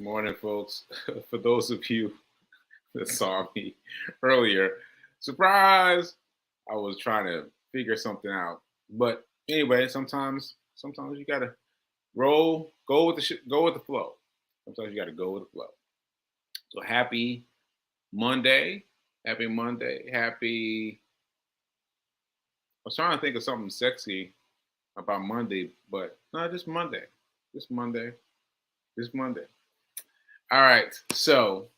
morning, folks. For those of you that saw me earlier, surprise! I was trying to figure something out. But anyway, sometimes you gotta go with go with the flow. Sometimes you gotta go with the flow. So Monday, happy Monday, happy. I was trying to think of something sexy about Monday, but no, just Monday, just Monday, just Monday. All right, so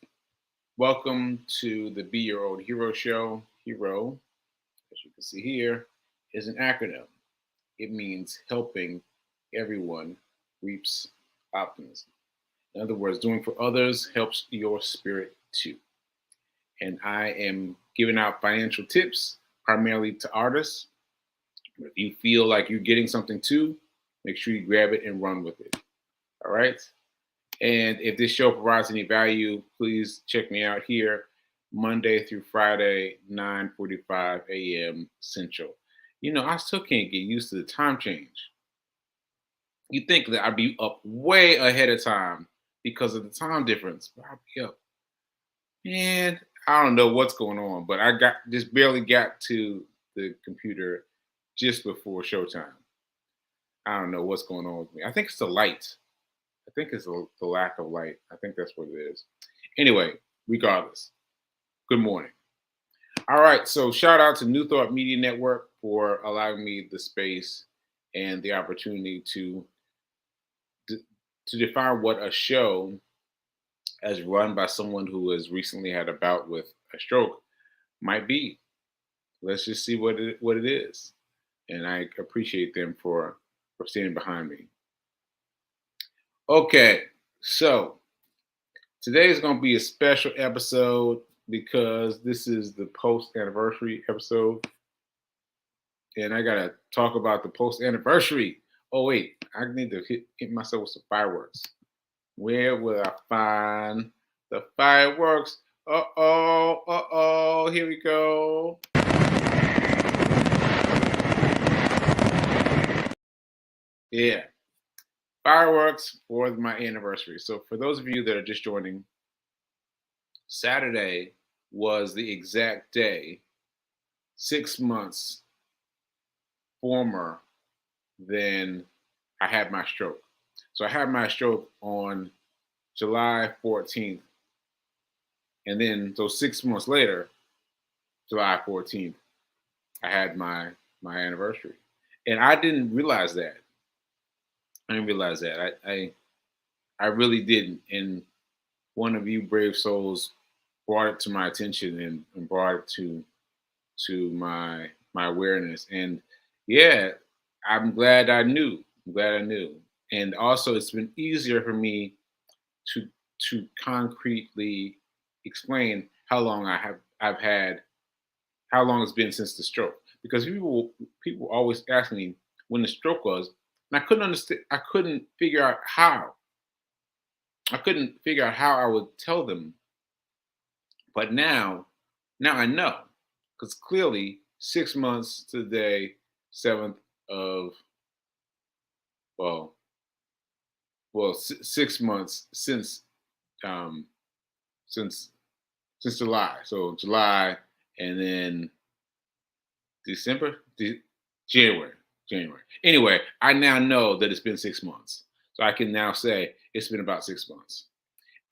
welcome to the Be Your Own Hero show. Hero, as you can see here, is an acronym. It means helping everyone reaps optimism. In other words, doing for others helps your spirit too. And I am giving out financial tips primarily to artists. If you feel like you're getting something too, make sure you grab it and run with it. All right. And if this show provides any value, please check me out here Monday through Friday, 9:45 a.m. Central. I still can't get used to the time change. You think that I'd be up way ahead of time because of the time difference, but I'll be up. And I don't know what's going on, but I just barely got to the computer just before showtime. I don't know what's going on with me. I think it's the light. I think it's the lack of light. I think that's what it is. Anyway, regardless, good morning. All right, so shout out to New Thought Media Network for allowing me the space and the opportunity to define what a show as run by someone who has recently had a bout with a stroke might be. Let's just see what it is, and I appreciate them for standing behind me. Okay, so today is going to be a special episode because this is the post anniversary episode. And I got to talk about the post anniversary. Oh, wait, I need to hit myself with some fireworks. Where will I find the fireworks? Here we go. Yeah. Fireworks for my anniversary. So for those of you that are just joining, Saturday was the exact day 6 months former than I had my stroke. So I had my stroke on July 14th. And then so 6 months later, July 14th, I had my anniversary. And I didn't realize that. I really didn't. And one of you brave souls brought it to my attention and brought it to my awareness. And yeah, I'm glad I knew. And also it's been easier for me to concretely explain how long how long it's been since the stroke. Because people always ask me when the stroke was, and I couldn't understand. I couldn't figure out how. I couldn't figure out how I would tell them. But now I know, because clearly 6 months to the day, 7th of well, 6 months um since July. So July and then January. Anyway, I now know that it's been 6 months. So I can now say it's been about 6 months.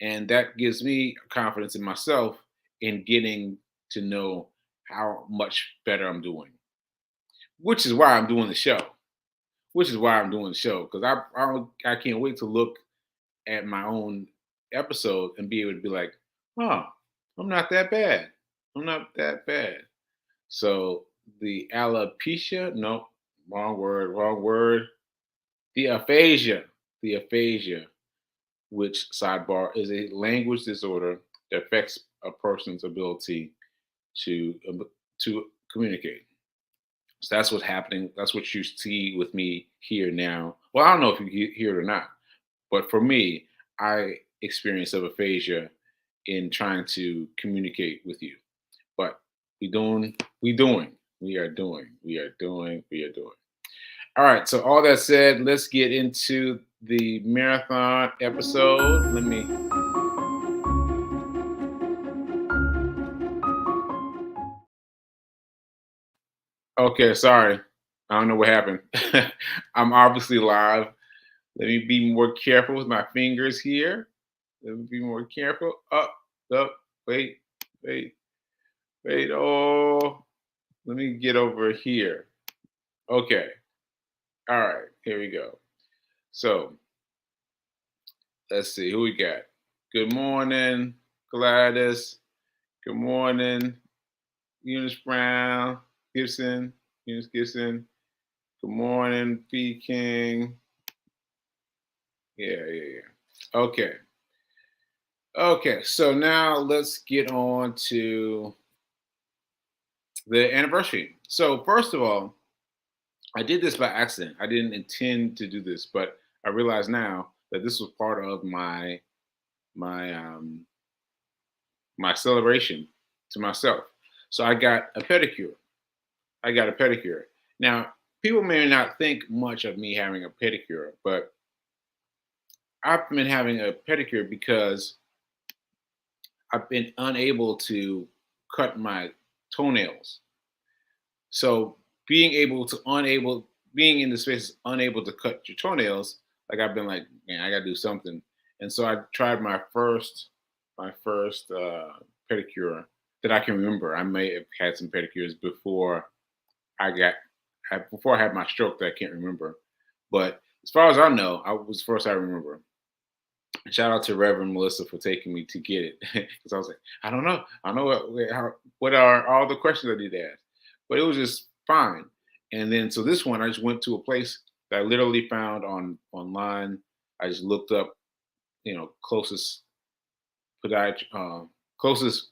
And that gives me confidence in myself in getting to know how much better I'm doing. Which is why I'm doing the show. Because I can't wait to look at my own episode and be able to be like, oh, I'm not that bad. So the alopecia, no, wrong word. The aphasia, which sidebar is a language disorder that affects a person's ability to communicate. So that's what's happening. That's what you see with me here now. Well, I don't know if you hear it or not, but for me, I experience of aphasia in trying to communicate with you. But we are doing. All right. So all that said, let's get into the marathon episode. Let me. Okay, sorry. I don't know what happened. I'm obviously live. Let me be more careful with my fingers here. Let me be more careful. Up. Wait, wait, wait. Oh, let me get over here. Okay. All right. Here we go. So let's see who we got. Good morning, Gladys. Good morning, Eunice Brown, Gibson, Eunice Gibson. Good morning, B King. Yeah. Okay. Okay. So now let's get on to the anniversary. So first of all, I did this by accident. I didn't intend to do this, but I realize now that this was part of my my celebration to myself. So I got a pedicure. I got a pedicure. Now, people may not think much of me having a pedicure, but I've been having a pedicure because I've been unable to cut my toenails. So being in the space unable to cut your toenails, like I've been like, man, I gotta do something. And so I tried my first pedicure that I can remember. I may have had some pedicures before I got before I had my stroke that I can't remember. But as far as I know, I was first I remember. Shout out to Reverend Melissa for taking me to get it because I was like, I don't know, what are all the questions I need to ask, but it was just fine. And then so this one, I just went to a place that I literally found online. I just looked up, closest closest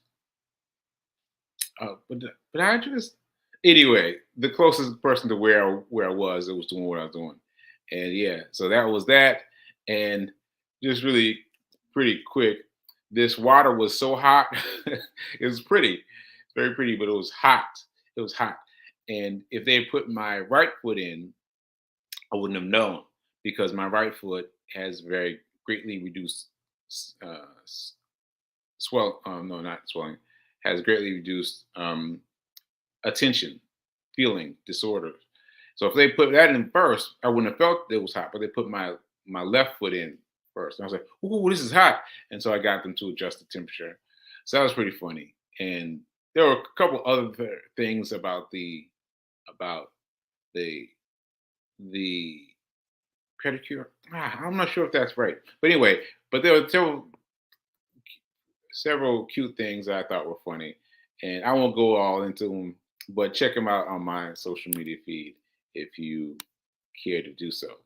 podiatrist. Anyway, the closest person to where I was, it was doing what I was doing, and yeah, so that was that, and just really pretty quick. This water was so hot. It was pretty, very pretty, but it was hot. It was hot, and if they had put my right foot in, I wouldn't have known because my right foot has very greatly reduced swell. No, not swelling. Has greatly reduced attention, feeling disorder. So if they put that in first, I wouldn't have felt it was hot. But they put my left foot in first, and I was like, "Ooh, this is hot!" And so I got them to adjust the temperature. So that was pretty funny. And there were a couple other things about the the pedicure. I'm not sure if that's right, but anyway, but there were several cute things that I thought were funny, and I won't go all into them, but check them out on my social media feed if you care to do so.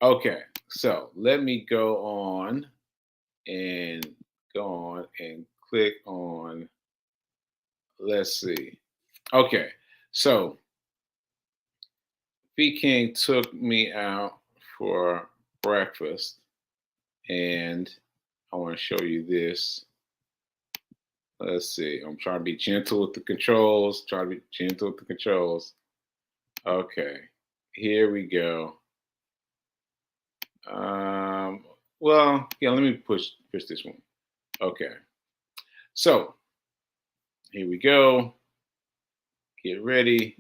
Okay, so let me and go on and click on. Let's see. Okay, so V King took me out for breakfast, and I want to show you this. Let's see. I'm trying to be gentle with the controls. Try to be gentle with the controls. Okay. Here we go. Um, well, yeah, let me push this one. Okay. So here we go. Get ready.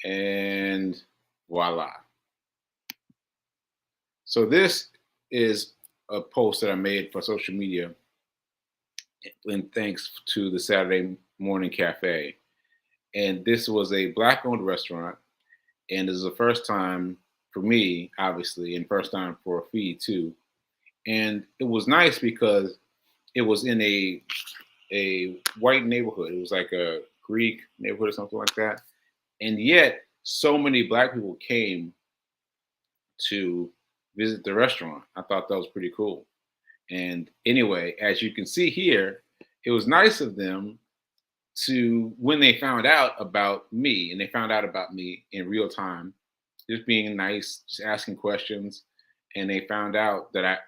And voila. So this is a post that I made for social media and thanks to the Saturday Morning Cafe. And this was a black owned restaurant. And this is the first time for me, obviously, and first time for a fee too. And it was nice because it was in a white neighborhood. It was like a Greek neighborhood or something like that. And yet so many black people came to visit the restaurant. I thought that was pretty cool. And anyway, as you can see here, it was nice of them to when they found out about me and they found out about me in real time, just being nice, just asking questions. And they found out that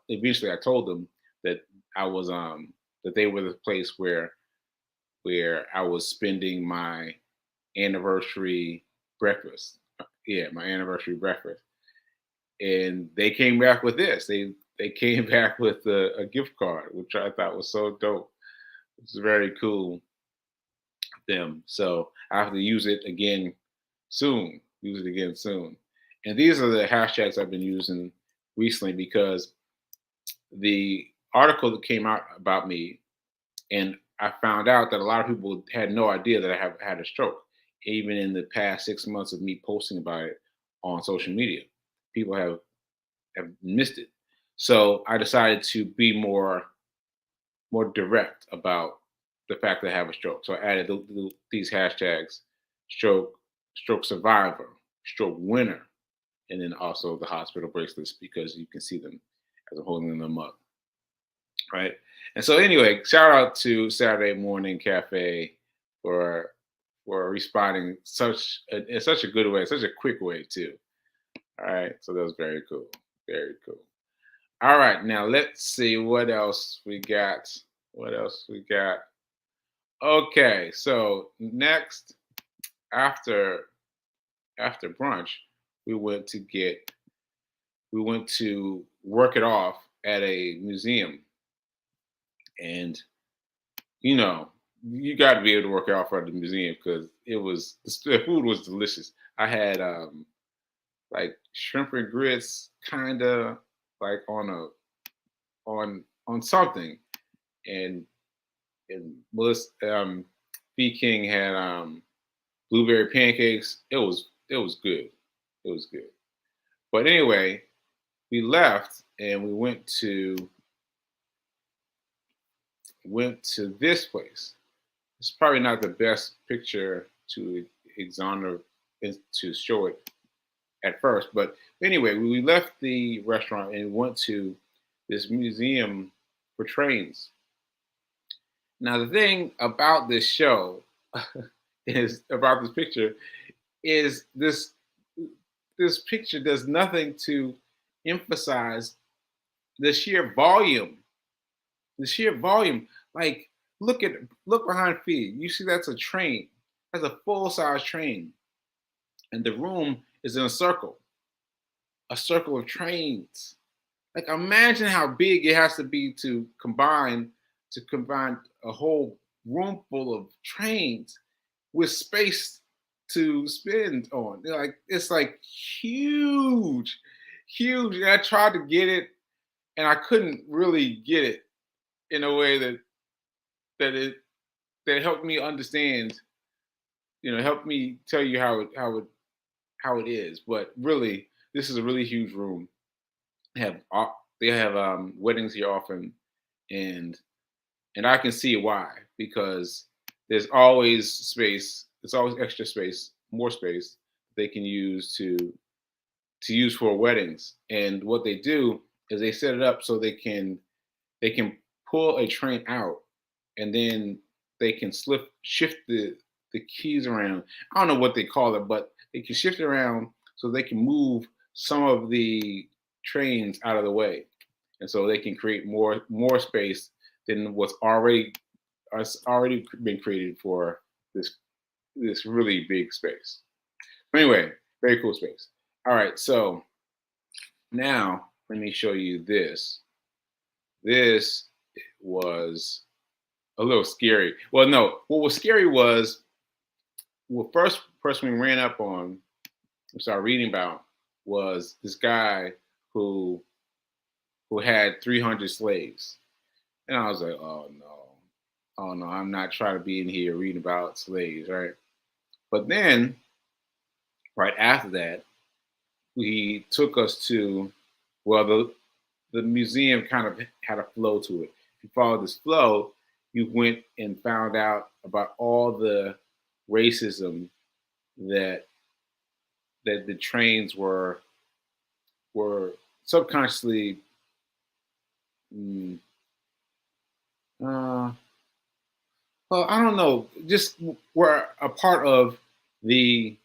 eventually I told them that I was that they were the place where I was spending my anniversary breakfast. Yeah, my anniversary breakfast. and they came back with this. They came back with a gift card, which I thought was so dope. It's very cool of them. So I have to use it again soon. Use it again soon. And these are the hashtags I've been using recently because the article that came out about me, and I found out that a lot of people had no idea that I have had a stroke, even in the past 6 months of me posting about it on social media. People have missed it. So I decided to be more direct about the fact that I have a stroke. So I added these hashtags: stroke, stroke survivor, stroke winner, and then also the hospital bracelets because you can see them as I'm holding them up, right? And so anyway, shout out to Saturday Morning Cafe for responding in such a good way, such a quick way too. All right, so that was very cool, very cool. All right, now let's see what else we got. What else we got? Okay, so next after brunch, we went to get we went to work it off at a museum, and you know you got to be able to work it off at the museum because the food was delicious. I had like shrimp and grits, kind of like on something, and Melissa B King had blueberry pancakes. It was good. It was good. But anyway, we left and we went to this place. It's probably not the best picture to exonerate to show it at first, but anyway, we left the restaurant and went to this museum for trains. Now, the thing about this show is about this picture is this picture does nothing to emphasize the sheer volume. The sheer volume. Like, look behind feet. You see that's a train. That's a full size train, and the room is in a circle of trains. Like, imagine how big it has to be to combine a whole room full of trains with space to spend on. It's like huge, huge. And I tried to get it, and I couldn't really get it in a way that it that helped me understand. Helped me tell you how it is. But really, this is a really huge room. They have weddings here often, and I can see why, because there's always space. There's always extra space, more space they can use to use for weddings. And what they do is they set it up so they can pull a train out, and then they can shift the keys around. I don't know what they call it, but they can shift it around so they can move some of the trains out of the way, and so they can create more space than what's already been created for this really big space. But anyway, very cool space. All right, so now let me show you this. This was a little scary. Well, no, what was scary was, well, first person we ran up on and started reading about was this guy who had 300 slaves. And I was like, oh no, oh no, I'm not trying to be in here reading about slaves, right? But then, right after that, he took us to, well, the museum kind of had a flow to it. If you follow this flow, you went and found out about all the racism that the trains were subconsciously mm, uh, well, I don't know, just were a part of the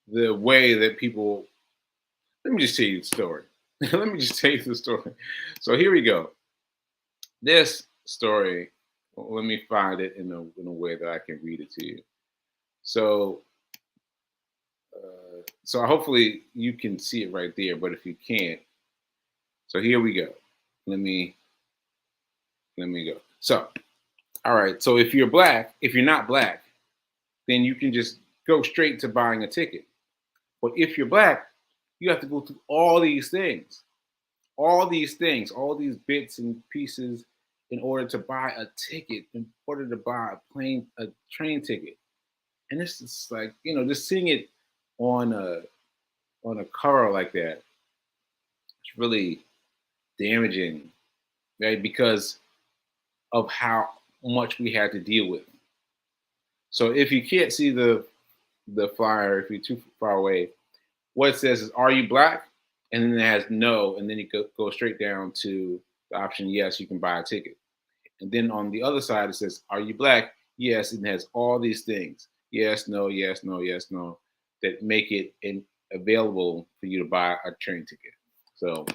way that people. Let me just tell you the story. Let me just tell you the story. So here we go. This story. Let me find it in a way that I can read it to you. So So hopefully you can see it right there, but if you can't, so here we go. Let me go. So, all right. So if you're black, if you're not black, then you can just go straight to buying a ticket. But if you're black, you have to go through all these things, all these bits and pieces in order to buy a ticket, in order to buy a train ticket. And this is like, just seeing it on a cover like that, it's really damaging, right? Because of how much we had to deal with. So if you can't see the flyer, if you're too far away, what it says is, "Are you black?" And then it has no, and then you go straight down to the option yes, you can buy a ticket. And then on the other side it says, "Are you black?" Yes, and it has all these things: yes, no, yes, no, yes, no, that make it available for you to buy a train ticket. So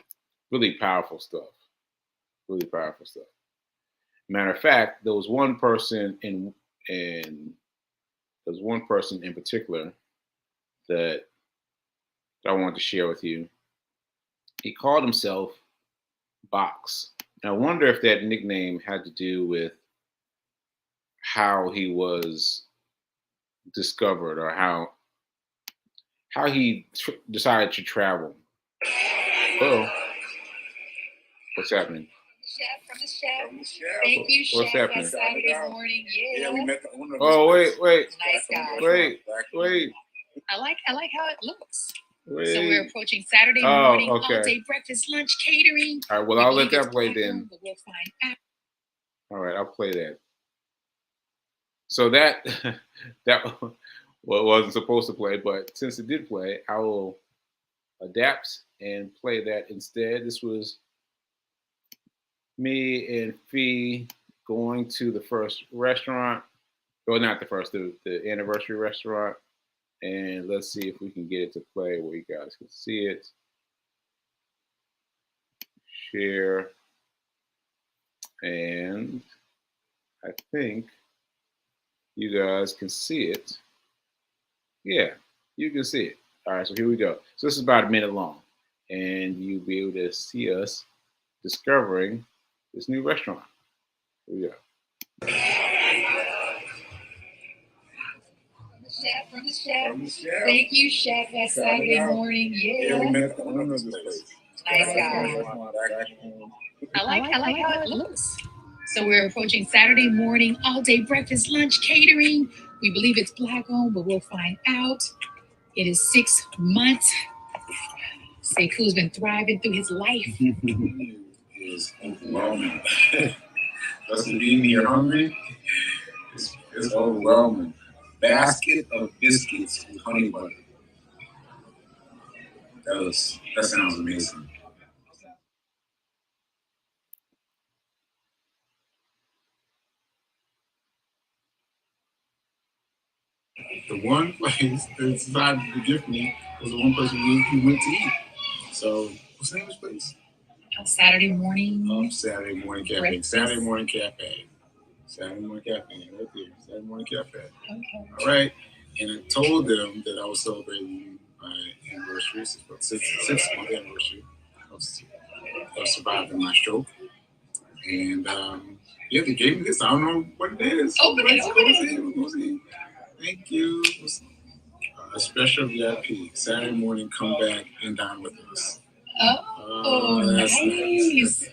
really powerful stuff. Really powerful stuff. Matter of fact, there was one person in there's one person in particular that I wanted to share with you. He called himself Box. And I wonder if that nickname had to do with how he was discovered, or how he decided to travel. Oh, what's happening? Chef from the chef. Thank you, What's Chef. happening? That's Saturday morning. Yeah. We met the owner of Oh, this place. wait, Nice guy. wait. I like how it looks. Wait. So we're approaching Saturday Oh, morning, okay. all day breakfast, lunch, catering. All right, well, We I'll let believe that it's play black then. owned, but we'll find out. All right, I'll play that. So that that wasn't supposed to play, but since it did play, I will adapt and play that instead. This was me and Fee going to the first restaurant. Well, not the first, the anniversary restaurant. And let's see if we can get it to play where you guys can see it. Share. And I think you guys can see it. Yeah, you can see it. All right, so here we go. So this is about a minute long. And you'll be able to see us discovering this new restaurant. Here we go. Chef from the chef. Thank you, Chef. That's Saturday morning. Yeah. We met the owner of this place. Nice guy. I like how it looks. So we're approaching Saturday morning, all day breakfast, lunch, catering. We believe it's black owned, but we'll find out. It is 6 months. Seku's been thriving through his life. It is overwhelming. Just being here hungry, it's overwhelming. Basket of biscuits with honey butter. That sounds amazing. The one place that decided to gift me was the one place we went to eat. So, what's the name of this place? Saturday morning. Saturday Morning Cafe. Breakfast. Saturday Morning Cafe. Saturday Morning Cafe, right there. Saturday Morning Cafe. Okay. All right. And I told them that I was celebrating my anniversary, six-month anniversary of surviving my stroke. And yeah, they gave me this. I don't know what it is. Open it. Go see. Thank you. A special VIP. Saturday morning, come back and dine with us. Oh, that's nice.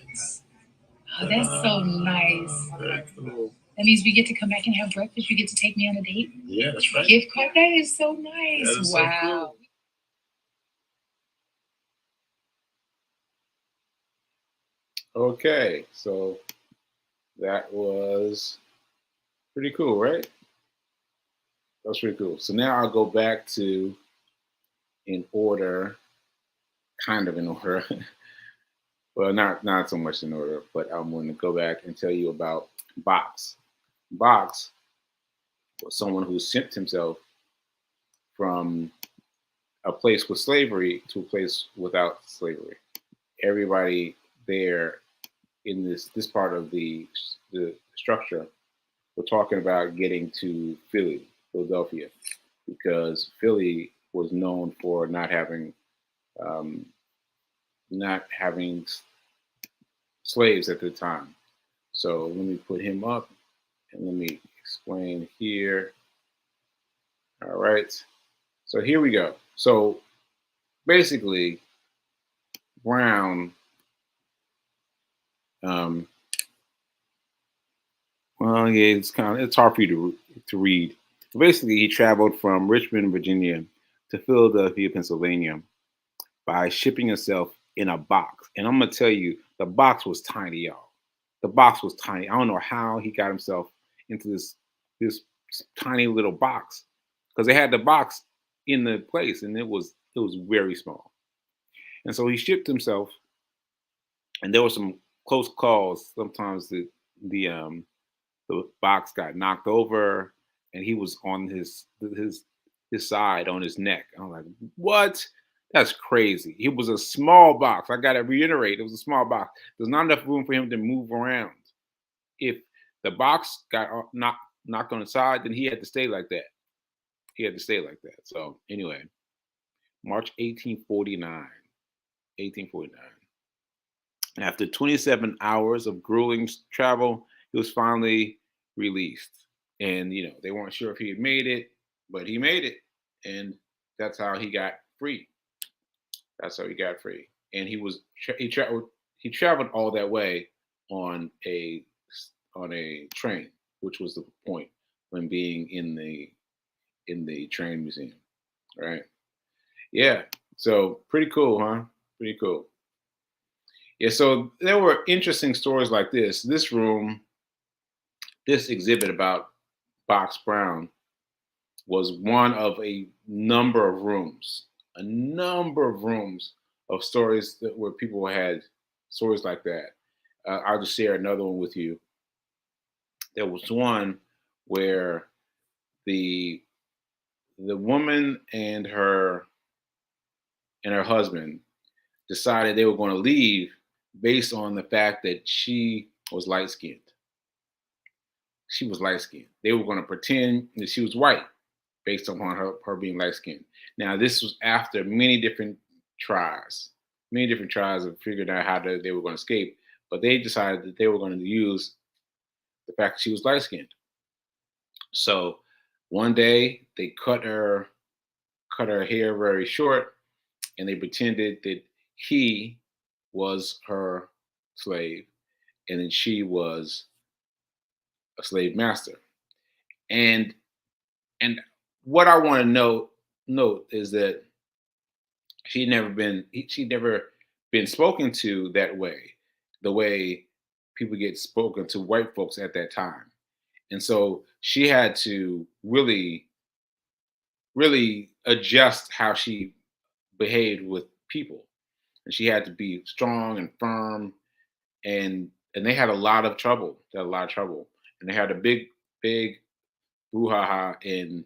Oh, that's so nice. Very cool. That means we get to come back and have breakfast. You get to take me on a date. Yeah, that's right. Gift card. That is so nice. That is so Wow. cool. Okay, so that was pretty cool, right? That's pretty cool. So now I'll go back to in order, kind of in order. Well, not so much in order, but I'm going to go back and tell you about Box. Box was someone who sent himself from a place with slavery to a place without slavery. Everybody there in this part of the structure, we're talking about getting to Philadelphia, because Philly was known for um, not having slaves at the time. So let me put him up and let me explain here. All right. So here we go. So basically, Brown, um, well, yeah, it's hard for you to read. Basically, he traveled from Richmond, Virginia, to Philadelphia, Pennsylvania, by shipping himself in a box. And I'm gonna tell you, the box was tiny, y'all. The box was tiny. I don't know how he got himself into this tiny little box because they had the box in the place, and it was very small. And so he shipped himself, and there were some close calls. Sometimes the box got knocked over, and he was on his side on his neck. I'm like, what? That's crazy. It was a small box. I gotta reiterate, it was a small box. There's not enough room for him to move around. If the box got knocked on the side, then he had to stay like that. He had to stay like that. So anyway, March 1849. 1849. After 27 hours of grueling travel, he was finally released. And they weren't sure if he had made it, but he made it, and that's how he got free. That's how he got free. And he traveled all that way on a train, which was the point when being in the train museum, right? Yeah. So pretty cool, huh? Pretty cool. Yeah. So there were interesting stories like this. This exhibit about Box Brown was one of a number of rooms of stories where people had stories like that. I'll just share another one with you. There was one where the the woman and her husband decided they were going to leave based on the fact that she was light skinned. She was light skinned. They were going to pretend that she was white based upon her being light skinned. Now, this was after many different tries of figuring out how they were going to escape, but they decided that they were going to use the fact that she was light skinned. So one day they cut her hair very short, and they pretended that he was her slave, and then she was a slave master. And and what I want to note is that she'd never been spoken to that way, the way people get spoken to white folks at that time. And so she had to really, really adjust how she behaved with people. And she had to be strong and firm, and they had a lot of trouble. They had a lot of trouble. And they had a big brouhaha in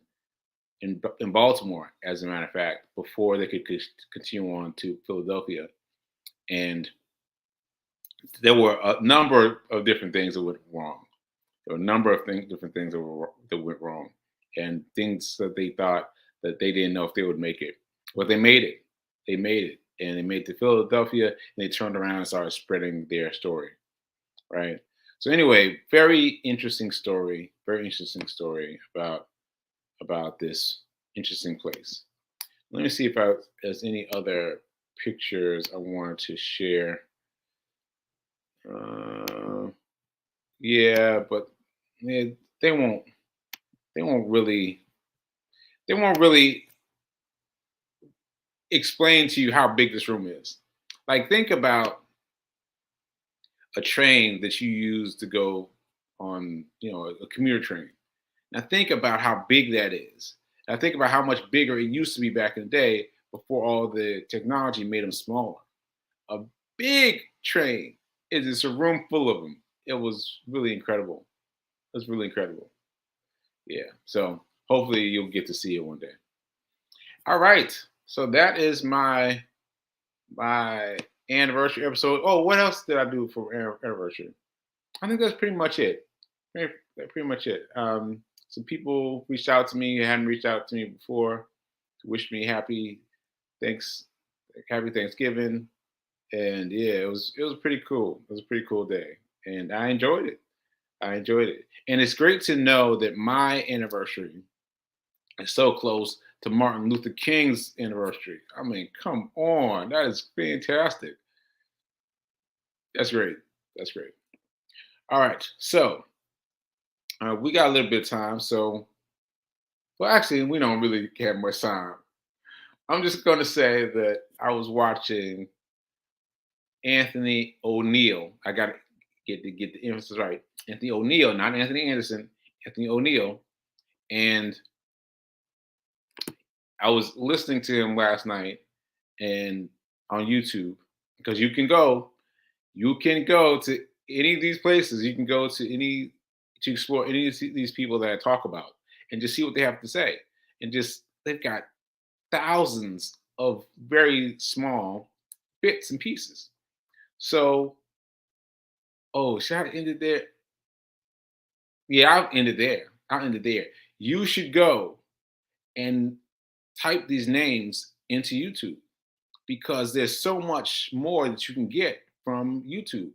Baltimore, as a matter of fact, before they could continue on to Philadelphia. And there were a number of different things that went wrong. There were a number of different things that went wrong, and things that they thought that they didn't know if they would make it. But they made it. They made it, and they made it to Philadelphia, and they turned around and started spreading their story. Right. So anyway, very interesting story. Very interesting story about this interesting place. Let me see if there's any other pictures I wanted to share. Uh, yeah, but yeah, they won't. They won't really. They won't really explain to you how big this room is. Like, think about a train that you use to go on, a commuter train. Now think about how big that is. Now think about how much bigger it used to be back in the day before all the technology made them smaller. A big train. It is a room full of them. It was really incredible. It was really incredible. Yeah. So hopefully you'll get to see it one day. All right. So that is my anniversary episode. Oh, what else did I do for anniversary? I think that's pretty much it. Pretty much it. Some people reached out to me who hadn't reached out to me before. wish me happy Thanksgiving, and yeah, it was pretty cool. It was a pretty cool day, and I enjoyed it. I enjoyed it, and it's great to know that my anniversary is so close to Martin Luther King's anniversary. I mean, come on, that is fantastic. That's great. That's great. All right, so we got a little bit of time. So, well, actually, we don't really have much time. I'm just going to say that I was watching Anthony O'Neill. I got to get the emphasis right. Anthony O'Neill, not Anthony Anderson. Anthony O'Neill, and I was listening to him last night and on YouTube because you can go to any of these places. You can go to explore any of these people that I talk about and just see what they have to say. And just they've got thousands of very small bits and pieces. So, oh, should I end it there? Yeah, I'll end it there. I'll end it there. You should go and type these names into YouTube because there's so much more that you can get from YouTube.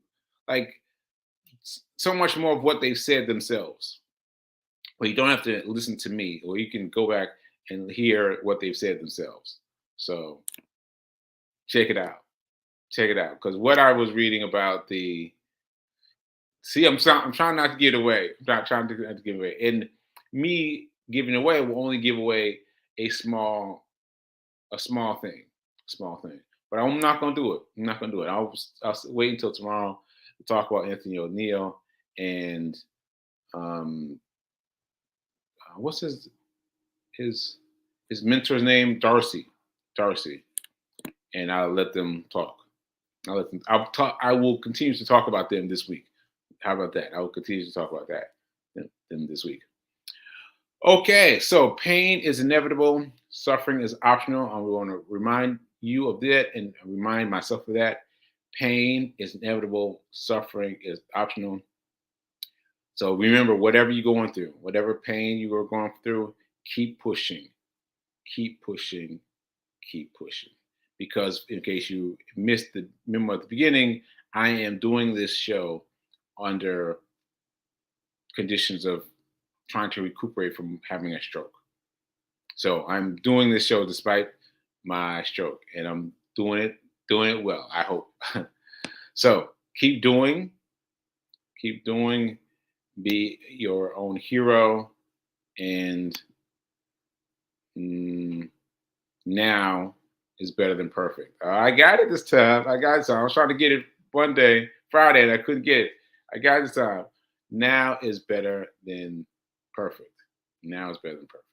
Like so much more of what they've said themselves. Well, you don't have to listen to me, or you can go back and hear what they've said themselves. So check it out. Check it out. Because what I was reading about I'm trying not to give it away. I'm not trying to give it away. And me giving away will only give away a small thing, small thing. But I'm not gonna do it. I'm not gonna do it. I'll wait until tomorrow to talk about Anthony O'Neill and um, what's his mentor's name? Darcy, and I'll let them talk. I'll let them. I'll talk. I will continue to talk about them this week. How about that? I will continue to talk about them this week. Okay, so pain is inevitable. Suffering is optional. I want to remind you of that and remind myself of that. Pain is inevitable. Suffering is optional. So remember, whatever you're going through, whatever pain you are going through, keep pushing, keep pushing, keep pushing. Because in case you missed the memo at the beginning, I am doing this show under conditions of trying to recuperate from having a stroke. So I'm doing this show despite my stroke, and I'm doing it well, I hope. So keep doing, be your own hero, and now is better than perfect. I got it this time. I was trying to get it one day, Friday, and I couldn't get it. I got it this time. Now is better than perfect. Now is better than perfect.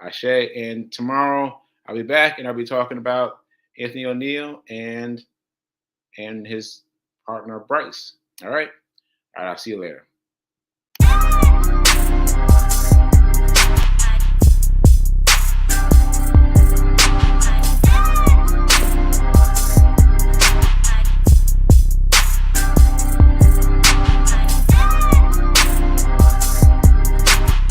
Ashe. And tomorrow I'll be back and I'll be talking about Anthony O'Neill and his partner Bryce. All right. I'll see you later.